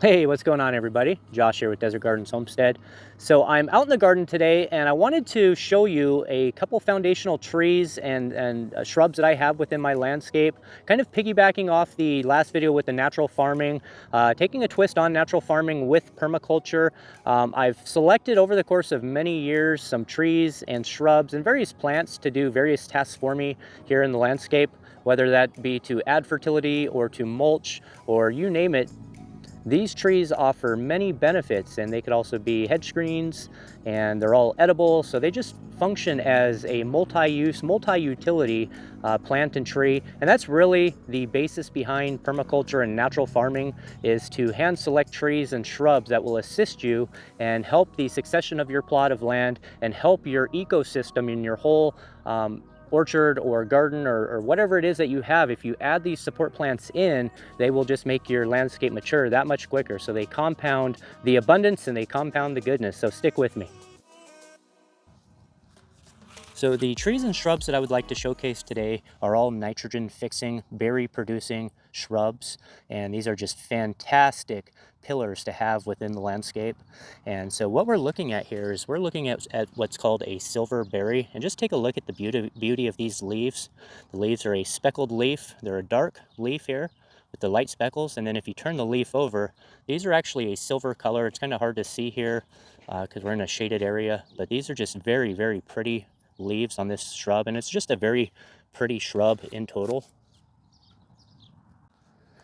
Hey, what's going on, everybody? Josh here with Desert Gardens Homestead. So I'm out in the garden today and I wanted to show you a couple foundational trees and shrubs that I have within my landscape, kind of piggybacking off the last video with the natural farming, taking a twist on natural farming with permaculture. I've selected over the course of many years some trees and shrubs and various plants to do various tasks for me here in the landscape, whether that be to add fertility or to mulch or you name it. These trees offer many benefits, and they could also be hedge screens, and they're all edible, so they just function as a multi-use, multi-utility plant and tree. And that's really the basis behind permaculture and natural farming, is to hand select trees and shrubs that will assist you and help the succession of your plot of land and help your ecosystem in your whole orchard or garden or whatever it is that you have. If you add these support plants in, they will just make your landscape mature that much quicker. So they compound the abundance and they compound the goodness. So stick with me. So the trees and shrubs that I would like to showcase today are all nitrogen fixing, berry producing shrubs. And these are just fantastic pillars to have within the landscape. And so what we're looking at here is we're looking at what's called a silver berry. And just take a look at the beauty of these leaves. The leaves are a speckled leaf. They're a dark leaf here with the light speckles. And then if you turn the leaf over, these are actually a silver color. It's kind of hard to see here because we're in a shaded area, but these are just very, very pretty leaves on this shrub, and it's just a very pretty shrub in total.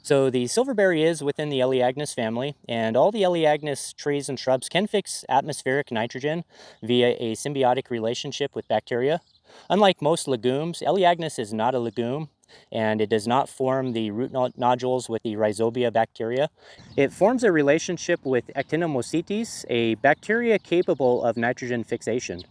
So the silverberry is within the Elaeagnus family, and all the Elaeagnus trees and shrubs can fix atmospheric nitrogen via a symbiotic relationship with bacteria. Unlike most legumes, Elaeagnus is not a legume, and it does not form the root nodules with the Rhizobia bacteria. It forms a relationship with Actinomycetes, a bacteria capable of nitrogen fixation.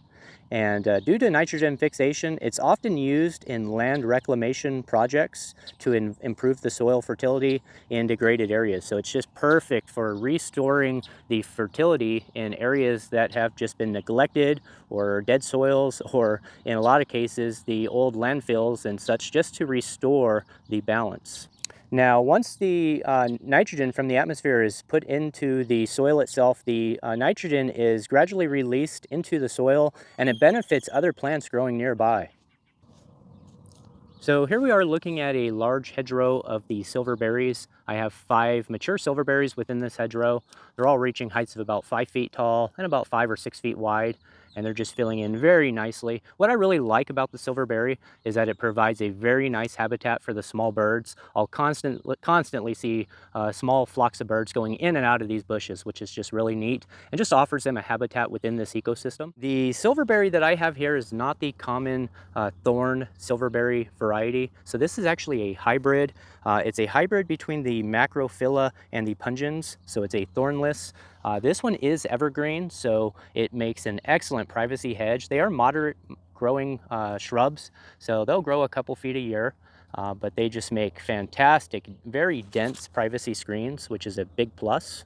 And due to nitrogen fixation, it's often used in land reclamation projects to improve the soil fertility in degraded areas. So it's just perfect for restoring the fertility in areas that have just been neglected, or dead soils, or in a lot of cases, the old landfills and such, just to restore the balance. Now, once the nitrogen from the atmosphere is put into the soil itself, the nitrogen is gradually released into the soil and it benefits other plants growing nearby. So here we are looking at a large hedgerow of the silverberries. I have 5 mature silverberries within this hedgerow. They're all reaching heights of about 5 feet tall and about 5 or 6 feet wide, and they're just filling in very nicely. What I really like about the silverberry is that it provides a very nice habitat for the small birds. I'll constantly see small flocks of birds going in and out of these bushes, which is just really neat and just offers them a habitat within this ecosystem. The silverberry that I have here is not the common thorn silverberry variety. So this is actually a hybrid. It's a hybrid between the Macrophylla and the pungens. So it's a thornless. This one is evergreen, so it makes an excellent privacy hedge. They are moderate growing shrubs, so they'll grow a couple feet a year. But they just make fantastic, very dense privacy screens, which is a big plus.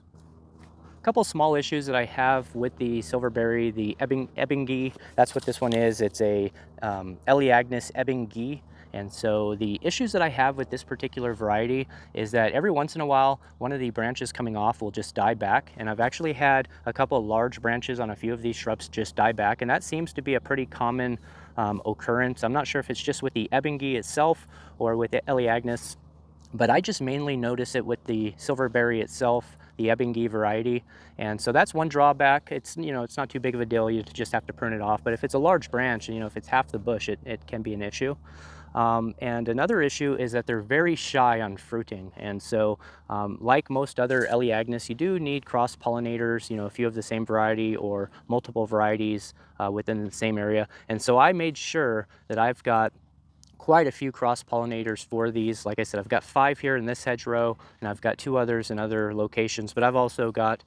A couple small issues that I have with the silverberry, the Ebingi, that's what this one is. It's a Elaeagnus Ebingi. And so the issues that I have with this particular variety is that every once in a while, one of the branches coming off will just die back. And I've actually had a couple of large branches on a few of these shrubs just die back. And that seems to be a pretty common occurrence. I'm not sure if it's just with the Ebingi itself or with the Elaeagnus, but I just mainly notice it with the silverberry itself, the Ebingi variety. And so that's one drawback. It's, it's not too big of a deal. You just have to prune it off. But if it's a large branch, if it's half the bush, it can be an issue. And another issue is that they're very shy on fruiting. And so like most other Elaeagnus, you do need cross pollinators, a few of the same variety or multiple varieties within the same area. And so I made sure that I've got quite a few cross pollinators for these. Like I said, I've got 5 here in this hedgerow, and I've got 2 others in other locations, but I've also got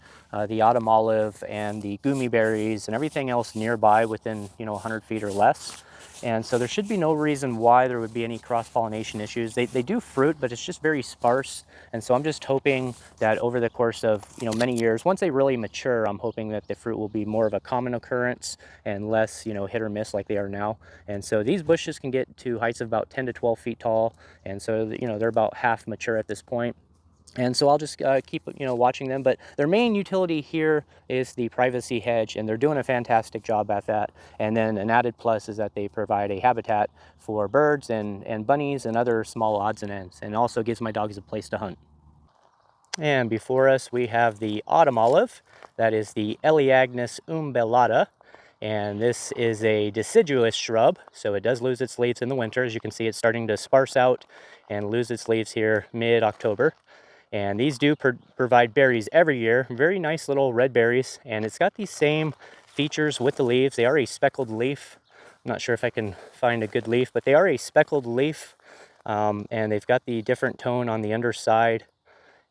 the autumn olive and the gumi berries and everything else nearby within 100 feet or less. And so there should be no reason why there would be any cross-pollination issues. They do fruit, but it's just very sparse. And so I'm just hoping that over the course of many years, once they really mature, I'm hoping that the fruit will be more of a common occurrence and less hit or miss like they are now. And so these bushes can get to heights of about 10 to 12 feet tall. And so they're about half mature at this point. And so I'll just keep, watching them. But their main utility here is the privacy hedge, and they're doing a fantastic job at that. And then an added plus is that they provide a habitat for birds and bunnies and other small odds and ends, and also gives my dogs a place to hunt. And before us, we have the autumn olive. That is the Elaeagnus umbellata. And this is a deciduous shrub, so it does lose its leaves in the winter. As you can see, it's starting to sparse out and lose its leaves here mid-October. And these do provide berries every year, very nice little red berries. And it's got these same features with the leaves. They are a speckled leaf. I'm not sure if I can find a good leaf, but they are a speckled leaf. And they've got the different tone on the underside.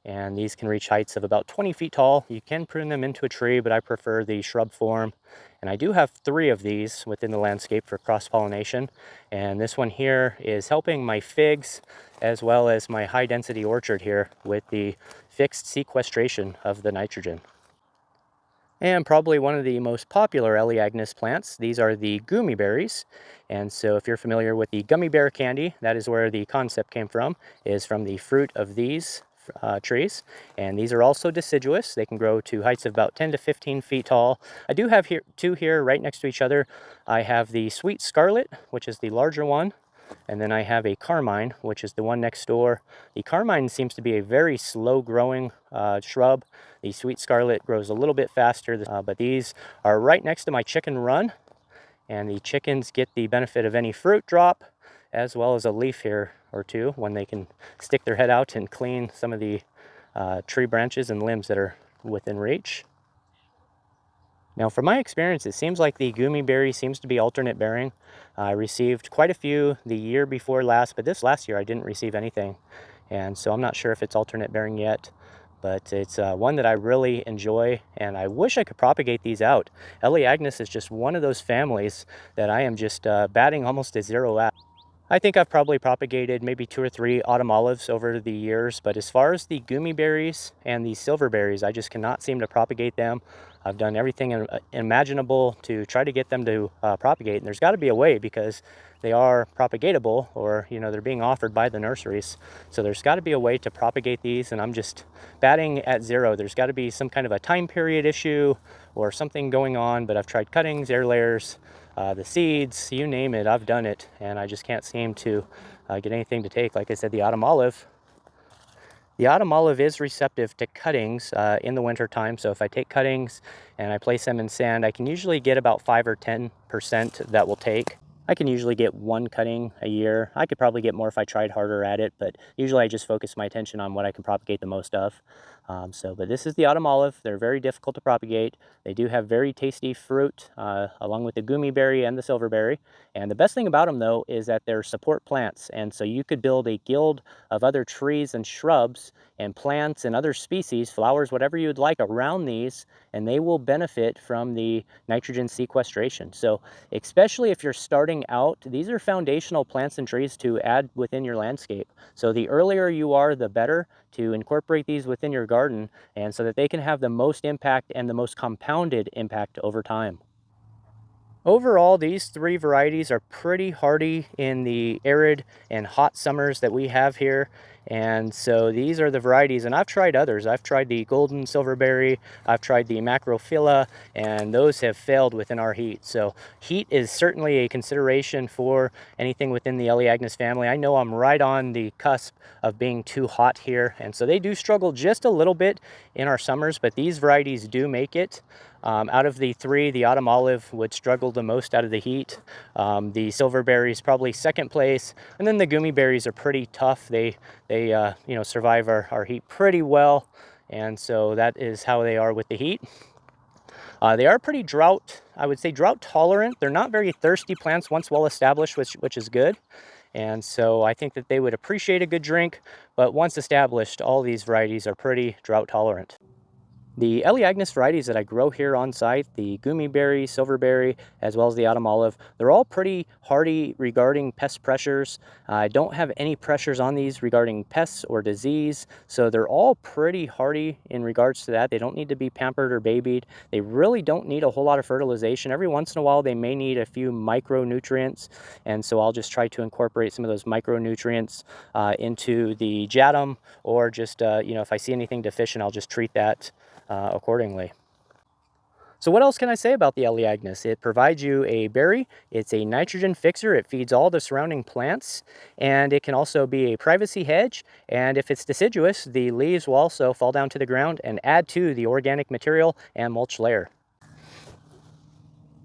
And these can reach heights of about 20 feet tall. You can prune them into a tree, but I prefer the shrub form. And I do have 3 of these within the landscape for cross-pollination. And this one here is helping my figs as well as my high-density orchard here with the fixed sequestration of the nitrogen. And probably one of the most popular Elaeagnus plants, these are the gummy berries. And so if you're familiar with the gummy bear candy, that is where the concept came from, is from the fruit of these trees. And these are also deciduous. They can grow to heights of about 10 to 15 feet tall. I do have here 2 here right next to each other. I have the sweet scarlet, which is the larger one. And then I have a carmine, which is the one next door. The carmine seems to be a very slow growing shrub. The sweet scarlet grows a little bit faster, but these are right next to my chicken run. And the chickens get the benefit of any fruit drop, as well as a leaf here or two when they can stick their head out and clean some of the tree branches and limbs that are within reach. Now, from my experience, it seems like the gummy berry seems to be alternate bearing. I received quite a few the year before last, but this last year I didn't receive anything. And so I'm not sure if it's alternate bearing yet, but it's one that I really enjoy, and I wish I could propagate these out. Elaeagnus is just one of those families that I am just batting almost to zero at. I think I've probably propagated maybe 2 or 3 autumn olives over the years, but as far as the gummy berries and the silver berries, I just cannot seem to propagate them. I've done everything imaginable to try to get them to propagate, and there's got to be a way because they are propagatable, or they're being offered by the nurseries. So there's got to be a way to propagate these, and I'm just batting at zero. There's got to be some kind of a time period issue or something going on, but I've tried cuttings, air layers, the seeds, you name it, I've done it, and I just can't seem to get anything to take. Like I said, the autumn olive is receptive to cuttings in the winter time. So if I take cuttings and I place them in sand, I can usually get about 5 or 10% that will take. I can usually get 1 cutting a year. I could probably get more if I tried harder at it, but usually I just focus my attention on what I can propagate the most of. But this is the autumn olive. They're very difficult to propagate. They do have very tasty fruit, along with the gummy berry and the silverberry. And the best thing about them, though, is that they're support plants. And so you could build a guild of other trees and shrubs and plants and other species, flowers, whatever you'd like around these, and they will benefit from the nitrogen sequestration. So especially if you're starting out, these are foundational plants and trees to add within your landscape. So the earlier you are, the better to incorporate these within your garden, and so that they can have the most impact and the most compounded impact over time. Overall, these 3 varieties are pretty hardy in the arid and hot summers that we have here. And so these are the varieties, and I've tried others. I've tried the golden silverberry, I've tried the macrophylla, and those have failed within our heat. So heat is certainly a consideration for anything within the Elaeagnus family. I know I'm right on the cusp of being too hot here, and so they do struggle just a little bit in our summers, but these varieties do make it. Out of the 3, the autumn olive would struggle the most out of the heat. The silverberry is probably second place, and then the gummy berries are pretty tough. They survive our heat pretty well, and so that is how they are with the heat. They are pretty I would say drought tolerant. They're not very thirsty plants once well established, which is good. And so I think that they would appreciate a good drink, but once established, all these varieties are pretty drought tolerant. The Elaeagnus varieties that I grow here on site, the Goumyberry, Silverberry, as well as the Autumn Olive, they're all pretty hardy regarding pest pressures. I don't have any pressures on these regarding pests or disease, so they're all pretty hardy in regards to that. They don't need to be pampered or babied. They really don't need a whole lot of fertilization. Every once in a while, they may need a few micronutrients, and so I'll just try to incorporate some of those micronutrients into the Jadam, or just, if I see anything deficient, I'll just treat that accordingly. So what else can I say about the Elaeagnus? It provides you a berry, it's a nitrogen fixer, it feeds all the surrounding plants, and it can also be a privacy hedge, and if it's deciduous, the leaves will also fall down to the ground and add to the organic material and mulch layer.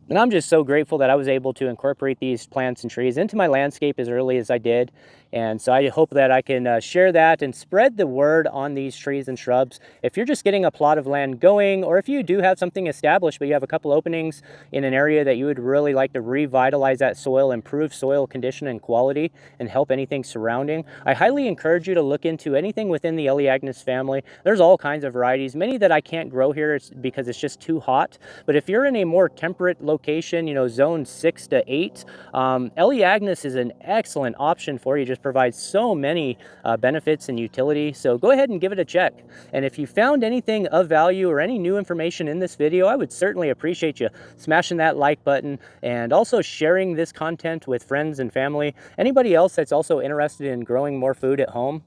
And I'm just so grateful that I was able to incorporate these plants and trees into my landscape as early as I did. And so I hope that I can share that and spread the word on these trees and shrubs. If you're just getting a plot of land going, or if you do have something established, but you have a couple openings in an area that you would really like to revitalize that soil, improve soil condition and quality, and help anything surrounding, I highly encourage you to look into anything within the Elaeagnus family. There's all kinds of varieties, many that I can't grow here because it's just too hot. But if you're in a more temperate location, zone 6 to 8, Elaeagnus is an excellent option for you. Just provides so many benefits and utility. So go ahead and give it a check. And if you found anything of value or any new information in this video, I would certainly appreciate you smashing that like button and also sharing this content with friends and family, anybody else that's also interested in growing more food at home.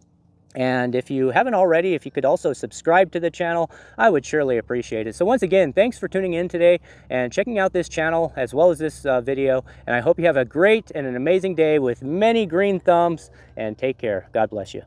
And if you haven't already, if you could also subscribe to the channel, I would surely appreciate it. So once again, thanks for tuning in today and checking out this channel as well as this video. And I hope you have a great and an amazing day with many green thumbs, and take care. God bless you.